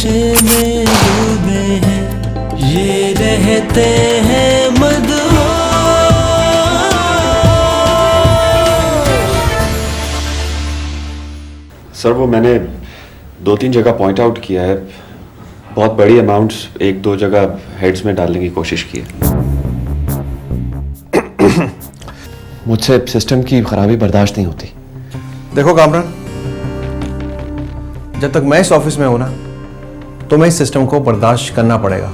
नशे में डूबे हैं, ये रहते हैं मदहोश। सर वो मैंने 2-3 जगह पॉइंट आउट किया है, बहुत बड़ी अमाउंट्स 1-2 जगह हेड्स में डालने की कोशिश की है। मुझसे सिस्टम की खराबी बर्दाश्त नहीं होती। देखो कामरान, जब तक मैं इस ऑफिस में हूं ना, तुम्हें इस सिस्टम को बर्दाश्त करना पड़ेगा।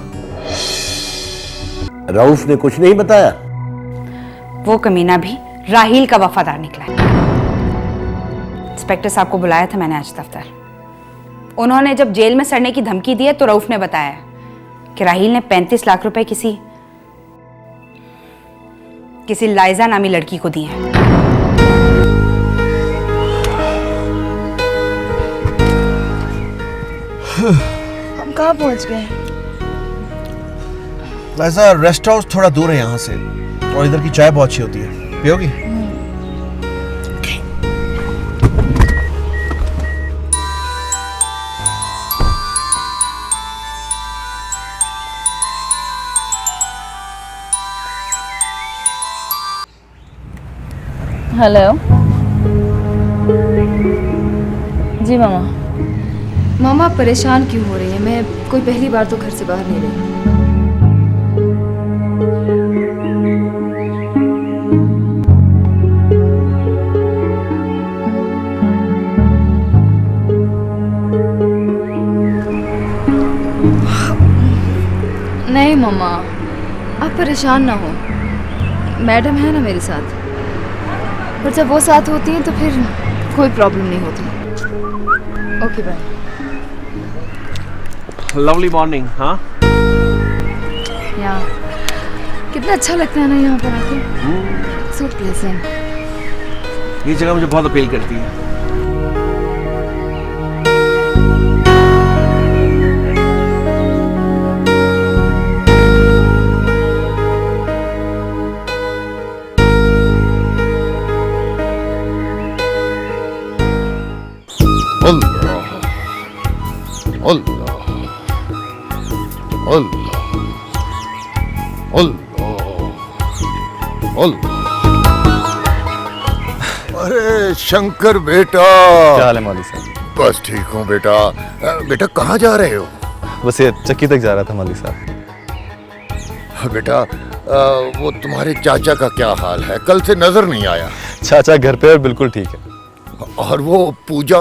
रऊफ ने कुछ नहीं बताया? वो कमीना भी राहील का वफादार निकला है। इंस्पेक्टर साहब को बुलाया था मैंने आज दफ्तर। उन्होंने जब जेल में सड़ने की धमकी दी है तो रऊफ ने बताया कि राहील ने 35 लाख रुपए किसी लाइजा नामी लड़की को दिए हैं। हम कहाँ पहुंच गए? लाइजा, रेस्ट हाउस थोड़ा दूर है यहाँ से और इधर की चाय बहुत अच्छी होती है, पियोगी? हेलो जी मामा। मामा परेशान क्यों हो रही है? मैं कोई पहली बार तो घर से बाहर नहीं रही। नहीं मामा, आप परेशान ना हो, मैडम है ना मेरे साथ। पर जब वो साथ होती हैं तो फिर कोई प्रॉब्लम नहीं होती। Okay bye. Lovely morning. हाँ, यहाँ कितना अच्छा लगता है ना यहाँ पर आके। सो प्लेजेंट। ये जगह मुझे बहुत अपील करती है। अरे शंकर बेटा, क्या हाल है मौलवी साहब? बस ठीक हूँ बेटा। बेटा कहाँ जा रहे हो? बस ये चक्की तक जा रहा था मौलवी साहब। बेटा वो तुम्हारे चाचा का क्या हाल है? कल से नजर नहीं आया। चाचा घर पे और बिल्कुल ठीक है। और वो पूजा?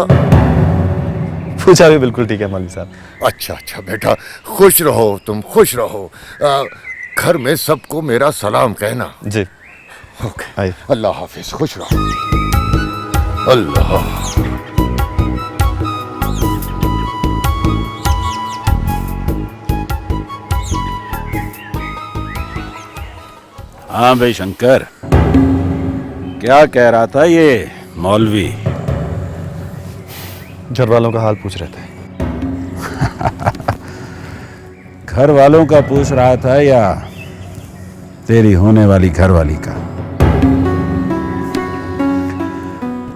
पूजा भी बिल्कुल ठीक है मौलवी साहब। अच्छा अच्छा बेटा, खुश रहो, तुम खुश रहो। घर में सबको मेरा सलाम कहना। जी ओके, आइए। अल्लाह हाफिज, खुश रहो। अल्लाह। हाँ भाई शंकर, क्या कह रहा था ये मौलवी? घर वालों का हाल पूछ रहे थे। घर वालों का पूछ रहा था या तेरी होने वाली घरवाली का?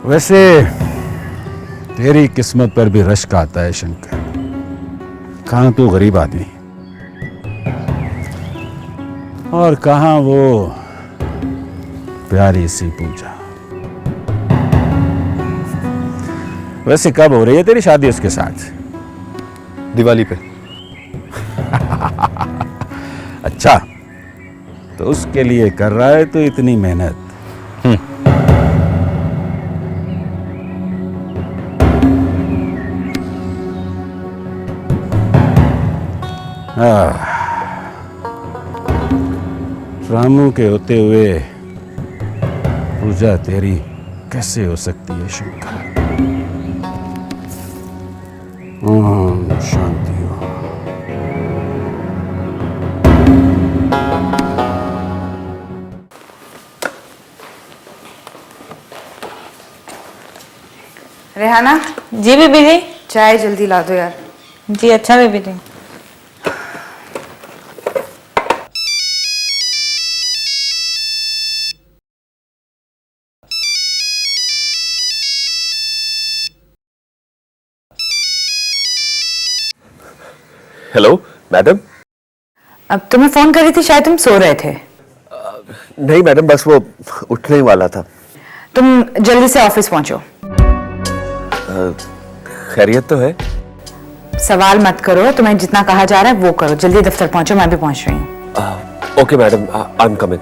वैसे तेरी किस्मत पर भी रश्क आता है शंकर। कहाँ तू गरीब आदमी और कहाँ वो प्यारी सी पूजा। वैसे कब हो रही है तेरी शादी उसके साथ? दिवाली पे। अच्छा, तो उसके लिए कर रहा है तो इतनी मेहनत। रामू के होते हुए पूजा तेरी कैसे हो सकती है शंकर? ओम शांति हो। रेहाना, जी बीबी जी। चाय जल्दी ला दो यार। जी अच्छा बीबी जी। Hello madam. अब तुम्हें फोन कर रही थी, शायद तुम सो रहे थे। नहीं मैडम, बस वो उठने ही वाला था। तुम जल्दी से ऑफिस पहुंचो। खैरियत तो है? सवाल मत करो, तुम्हें जितना कहा जा रहा है वो करो। जल्दी दफ्तर पहुंचो, मैं भी पहुंच रही हूँ। Okay madam, I am coming.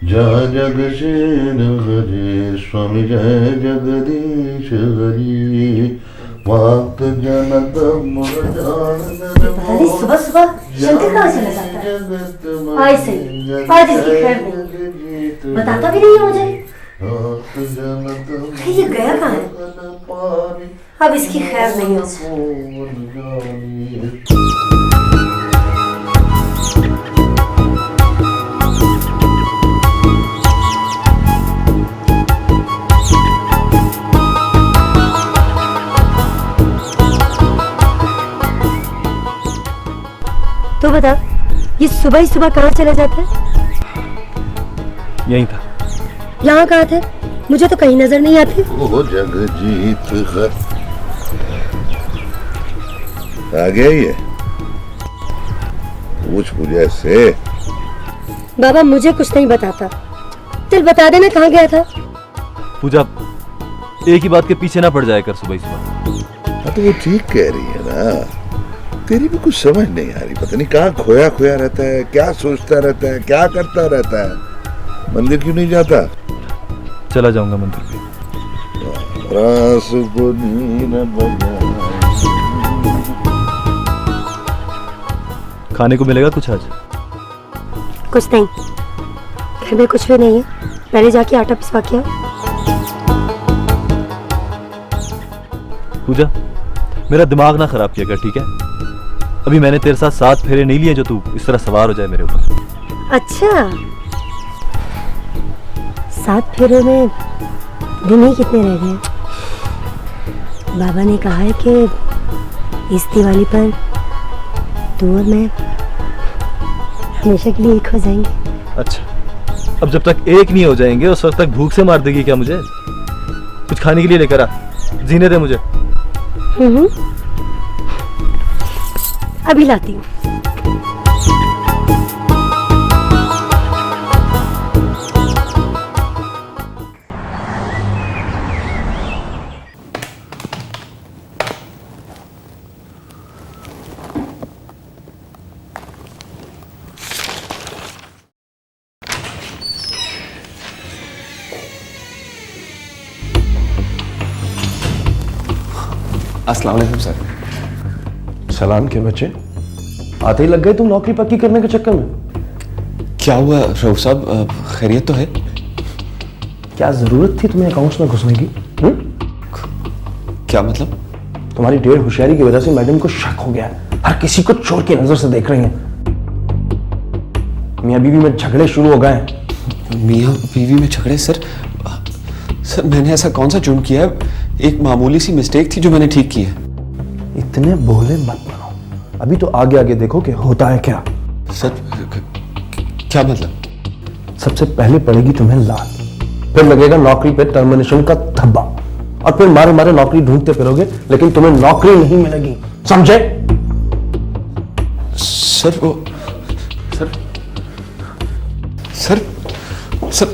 जय जगसेन हरे स्वामी जय जगदीश हरि भक्त जनत सुबह सुबह शंकर कहाँ चला जाता है? आज सही, आज इसकी खैर नहीं, बताता भी नहीं है मुझे। ये गया कहाँ है? अब इसकी खैर नहीं हो। तो बता, ये सुबह ही सुबह कहाँ चला जाता है? यहीं था। यहाँ कहाँ थे? मुझे तो कहीं नजर नहीं आते। ओ जगजीत हर आ गया ये, पूछ मुझे से। बाबा मुझे कुछ नहीं बताता, चल बता देना कहाँ गया था। पूजा, एक ही बात के पीछे ना पड़ जाया कर सुबह ही सुबह। हाँ तो वो ठीक कह रही है ना, तेरी भी कुछ समझ नहीं आ रही। पता नहीं कहाँ खोया खोया रहता है, क्या सोचता रहता है, क्या करता रहता है। मंदिर क्यों नहीं जाता? चला जाऊंगा मंदिर पे। रास को नींद बजाए। खाने को मिलेगा कुछ आज? कुछ नहीं, घर में कुछ भी नहीं है। पहले जाके आटा पिसवा के आओ। पूजा, मेरा दिमाग ना खराब किया कर, ठीक है? अभी मैंने तेरे साथ 7 फेरे नहीं लिए जो तू इस तरह सवार हो जाए मेरे ऊपर। अच्छा, 7 फेरों में दिन ही कितने रह गए? बाबा ने कहा है कि इस दिवाली पर तू और मैं हमेशा के लिए एक हो जाएंगे। अच्छा, अब जब तक एक नहीं हो जाएंगे उस वक्त तक भूख से मार देगी क्या मुझे? कुछ खाने के लिए लेकर आ, जीने दे मुझे। अभी लाती हूँ। अस्सलाम वालेकुम सर। सलाम के बच्चे, आते ही लग गए तुम नौकरी पक्की करने के चक्कर में। क्या हुआ रऊफ साहब, खैरियत तो है? क्या जरूरत थी तुम्हें अकाउंट्स में घुसने की? क्या मतलब? तुम्हारी ढेर होशियारी की वजह से मैडम को शक हो गया है। हर किसी को चोर की नजर से देख रही हैं। मियां बीवी में झगड़े शुरू हो गए हैं। मियां बीवी में झगड़े? सर मैंने ऐसा कौन सा जुर्म किया है? एक मामूली सी मिस्टेक थी जो मैंने ठीक की है। इतने भोले मत बनो, अभी तो आगे आगे देखो कि होता है क्या। सर क्या मतलब? सबसे पहले पड़ेगी तुम्हें लात, फिर लगेगा नौकरी पे टर्मिनेशन का धब्बा, और फिर मारे मारे नौकरी ढूंढते फिरोगे, लेकिन तुम्हें नौकरी नहीं मिलेगी, समझे? सर वो सर सर सर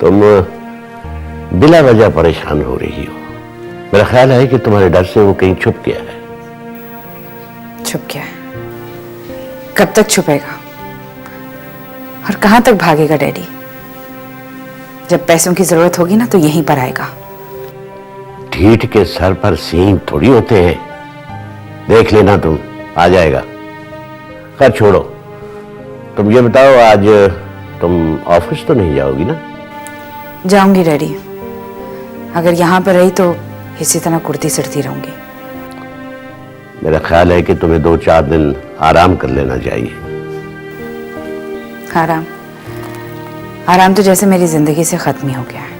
तुम बिला वजह परेशान हो रही हो। मेरा ख्याल है कि तुम्हारे डर से वो कहीं छुप गया है। छुप गया? कब तक छुपेगा और कहां तक भागेगा डैडी? जब पैसों की जरूरत होगी ना तो यहीं पर आएगा। ढीठ के सर पर सींग थोड़ी होते हैं, देख लेना तुम, आ जाएगा। खैर छोड़ो, तुम ये बताओ आज तुम ऑफिस तो नहीं जाओगी ना? जाऊंगी डैडी, अगर यहाँ पर रही तो इसी तरह कुर्ती सड़ती रहूंगी। मेरा ख्याल है कि तुम्हें 2-4 दिन आराम कर लेना चाहिए। आराम? आराम तो जैसे मेरी जिंदगी से खत्म ही हो गया है।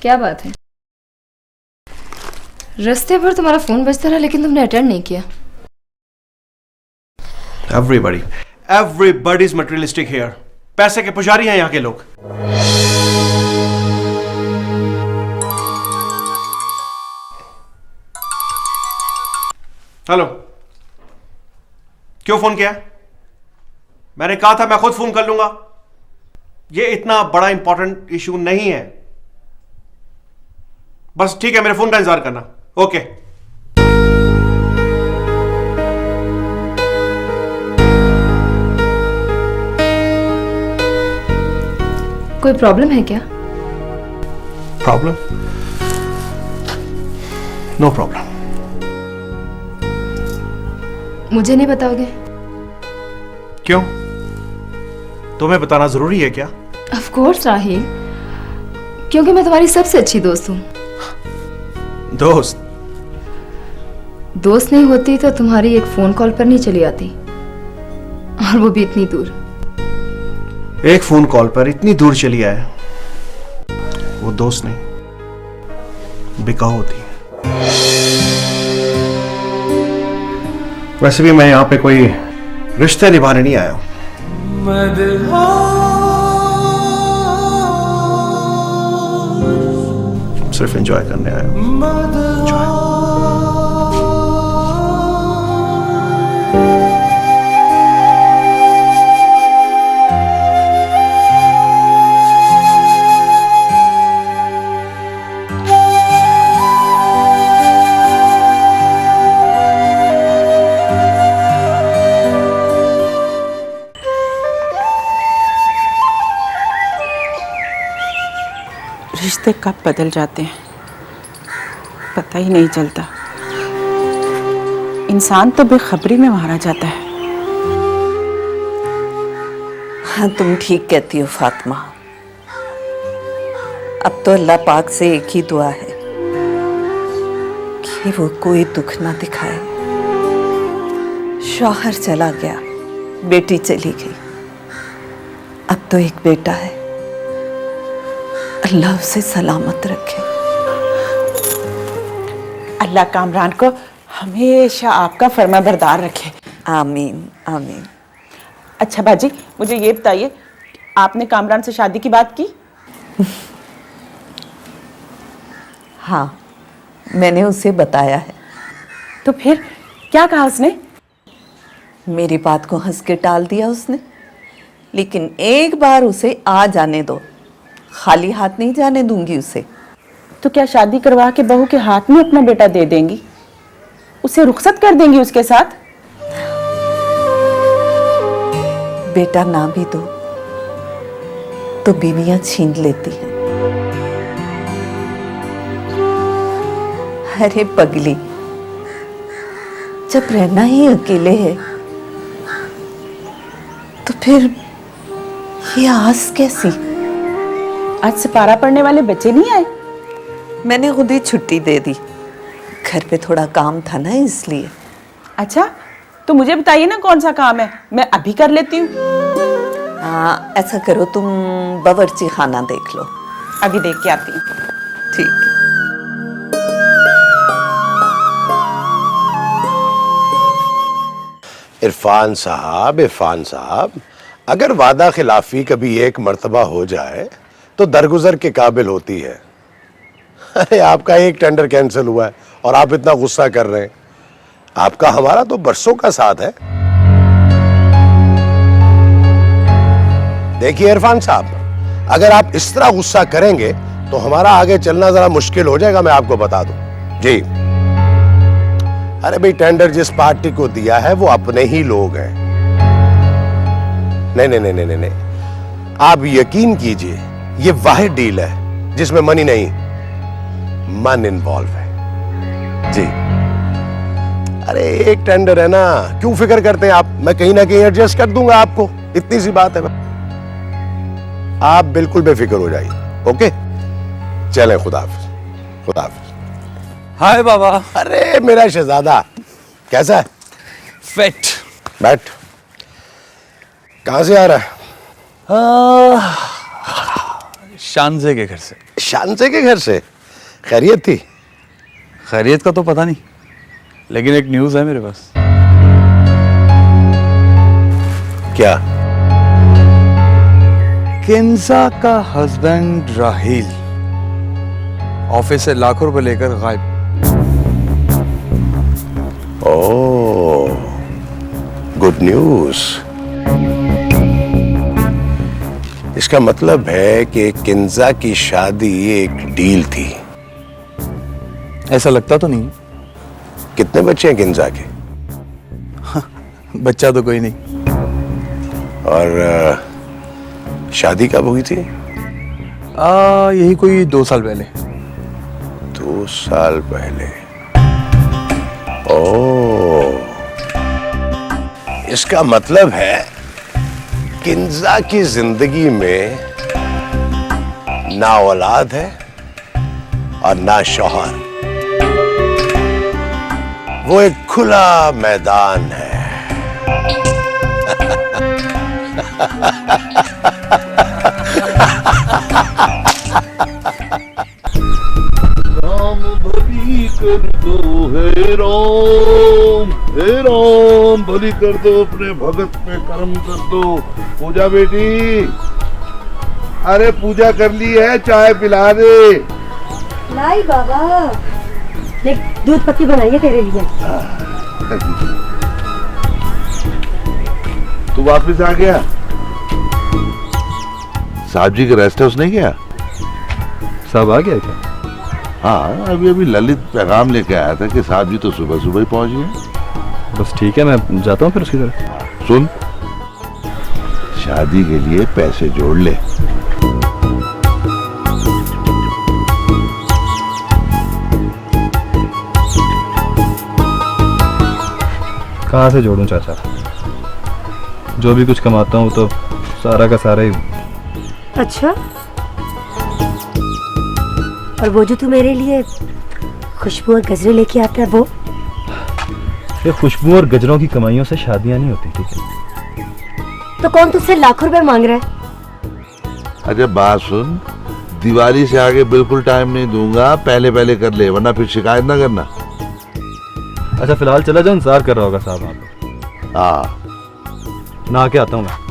क्या बात है? रास्ते पर तुम्हारा फोन बजता रहा लेकिन तुमने अटेंड नहीं किया। Everybody is materialistic here. पैसे के पुजारी हैं यहाँ के लोग। हेलो, क्यों फोन किया? मैंने कहा था मैं खुद फोन कर लूंगा। ये इतना बड़ा इंपॉर्टेंट इशू नहीं है। बस ठीक है, मेरे फोन का इंतजार करना। ओके। कोई प्रॉब्लम है क्या? प्रॉब्लम? No problem. मुझे नहीं बताओगे? क्यों? तुम्हें बताना जरूरी है क्या? ऑफ कोर्स राहिल, क्योंकि मैं तुम्हारी सबसे अच्छी दोस्त हूँ। दोस्त? दोस्त नहीं होती तो तुम्हारी एक फोन कॉल पर नहीं चली आती, और वो भी इतनी दूर। एक फोन कॉल पर इतनी दूर चली आए, वो दोस्त नहीं बिकाऊ होती है। वैसे भी मैं यहां पे कोई रिश्ते निभाने नहीं आया हूं, सिर्फ एंजॉय करने आया हूं। रिश्ते कब बदल जाते हैं पता ही नहीं चलता। इंसान तो बेखबरी में मारा जाता है। हाँ, तुम ठीक कहती हो फातिमा। अब तो अल्लाह पाक से एक ही दुआ है कि वो कोई दुख ना दिखाए, शौहर चला गया, बेटी चली गई, अब तो एक बेटा है। अल्लाह उसे सलामत रखे। अल्लाह कामरान को हमेशा आपका फरमाबरदार रखे। आमीन आमीन। अच्छा बाजी, मुझे ये बताइए, आपने कामरान से शादी की बात की? हाँ, मैंने उसे बताया है। तो फिर क्या कहा उसने? मेरी बात को हंस के टाल दिया उसने, लेकिन एक बार उसे आ जाने दो, खाली हाथ नहीं जाने दूंगी उसे। तो क्या शादी करवा के बहू के हाथ में अपना बेटा दे देंगी? उसे रुखसत कर देंगी उसके साथ? बेटा ना भी दो तो बीवियां छीन लेती हैं। अरे पगली, जब रहना ही अकेले है तो फिर ये आस कैसी? आज सिपारा पढ़ने वाले बच्चे नहीं आए? मैंने खुद ही छुट्टी दे दी, घर पे थोड़ा काम था ना इसलिए। अच्छा, तो मुझे बताइए ना कौन सा काम है, मैं अभी कर लेती हूँ। हाँ, ऐसा करो तुम बावर्ची खाना देख लो। अभी देख के आती हूँ। ठीक। इरफान साहब, अगर वादा खिलाफी कभी एक मर्तबा हो जाए तो दरगुजर के काबिल होती है। अरे आपका एक टेंडर कैंसिल हुआ है और आप इतना गुस्सा कर रहे हैं। आपका हमारा तो बरसों का साथ है। देखिए इरफान साहब, अगर आप इस तरह गुस्सा करेंगे तो हमारा आगे चलना जरा मुश्किल हो जाएगा, मैं आपको बता दूं। जी, अरे भाई, टेंडर जिस पार्टी को दिया है वो अपने ही लोग हैं। नहीं, आप यकीन कीजिए, ये वाहिद डील है जिसमें मनी नहीं, मन इन्वॉल्व है। जी, अरे एक टेंडर है ना, क्यों फिक्र करते हैं आप? मैं कहीं ना कहीं एडजस्ट कर दूंगा आपको, इतनी सी बात है। आप बिल्कुल बेफिक्र हो जाइए। ओके, चलें, खुदा हाफिज। हाय बाबा। अरे मेरा शहजादा, कैसा है? फिट। बैठ। कहां से आ रहा है? शानजे के घर से। शानजे के घर से? खैरियत थी? खैरियत का तो पता नहीं, लेकिन एक न्यूज़ है मेरे पास। क्या? किंजा का हस्बैंड राहिल ऑफिस से लाखों रुपए लेकर गायब। ओह, गुड न्यूज। इसका मतलब है कि किंजा की शादी एक डील थी। ऐसा लगता तो नहीं। कितने बच्चे हैं किंजा के? बच्चा तो कोई नहीं। और शादी कब हुई थी? यही कोई 2 साल पहले। 2 साल पहले? ओह, इसका मतलब है किंजा की जिंदगी में ना औलाद है और ना शौहर। वो एक खुला मैदान है। राम भली कर दो, हे राम भली कर दो, अपने भगत पे कर्म कर दो। पूजा बेटी, अरे पूजा कर ली है, चाय पिला दे। लाई बाबा, एक दूध पत्ती बनाइए तेरे लिए। तू वापस आ गया? साहब जी के रेस्ट हाउस नहीं गया? साहब आ गया क्या? हाँ, अभी अभी ललित पैगाम लेके आया था कि साहब जी तो सुबह सुबह ही पहुंच गए। बस ठीक है, मैं जाता हूँ फिर उसकी तरफ। सुन, शादी के लिए पैसे जोड़ ले। कहाँ से जोड़ूं चाचा? जो भी कुछ कमाता हूँ तो सारा का सारा ही। अच्छा, और वो जो तू मेरे लिए खुशबू और गजरे लेके आता है वो? ये खुशबू और गजरों की कमाइयों से शादियां नहीं होती, ठीक है? तो कौन तुझसे लाखों रुपए मांग रहा है? अरे बात सुन, दिवाली से आगे बिल्कुल टाइम नहीं दूंगा, पहले पहले कर ले वरना फिर शिकायत ना करना। अच्छा फिलहाल चला जाओ, इंतजार कर रहा होगा साहब आप। हाँ ना आके आता हूँ मैं।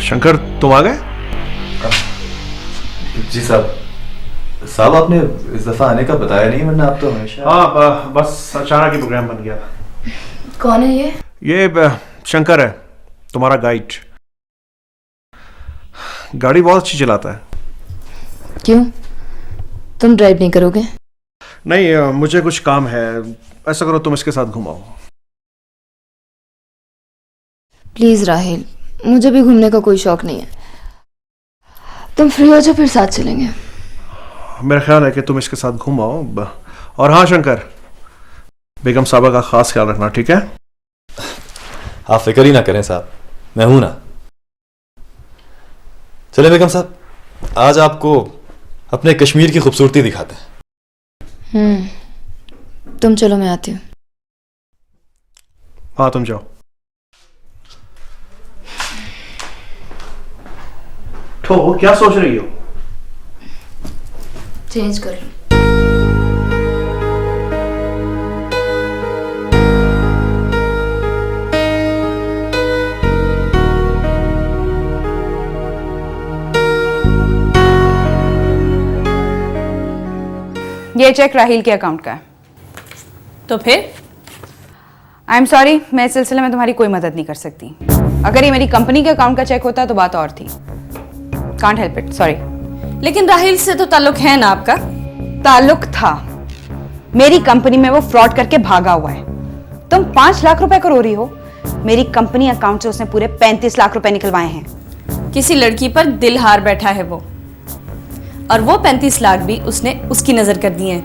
शंकर तुम आ गए? जी साहब आपने इस दफा आने का बताया नहीं, वरना आप तो हमेशा। हाँ बस अचानक ही प्रोग्राम बन गया था। कौन है ये? ये शंकर है, तुम्हारा गाइड। गाड़ी बहुत अच्छी चलाता है। क्यों, तुम ड्राइव नहीं करोगे? नहीं मुझे कुछ काम है, ऐसा करो तुम इसके साथ घुमाओ। प्लीज राहिल, मुझे भी घूमने का कोई शौक नहीं है। तुम फ्री हो जाओ फिर साथ चलेंगे। मेरा ख्याल है कि तुम इसके साथ घुमाओ। और हाँ शंकर, बेगम साहबा का खास ख्याल रखना, ठीक है? आप फिक्र ही ना करें साहब, मैं हूं ना। चले बेगम साहब, आज आपको अपने कश्मीर की खूबसूरती दिखाते हैं। तुम चलो, मैं आती हूँ। हाँ तुम जाओ। तो क्या सोच रही हो? चेंज कर लो। ये चेक राहिल के अकाउंट का है। तो फिर आई एम सॉरी, मैं इस सिलसिले में तुम्हारी कोई मदद नहीं कर सकती। अगर ये मेरी कंपनी के अकाउंट का चेक होता तो बात और थी। Can't help it, sorry. लेकिन राहिल से तो ताल्लुक है ना आपका? ताल्लुक था। मेरी कंपनी में वो फ्रॉड करके भागा हुआ है। तुम 5 लाख रुपए को रो रही हो। मेरी कंपनी अकाउंट से उसने पूरे 35 लाख रुपए निकलवाए हैं। किसी लड़की पर दिल हार बैठा है वो, और वो 35 लाख भी उसने उसकी नजर कर दिए हैं।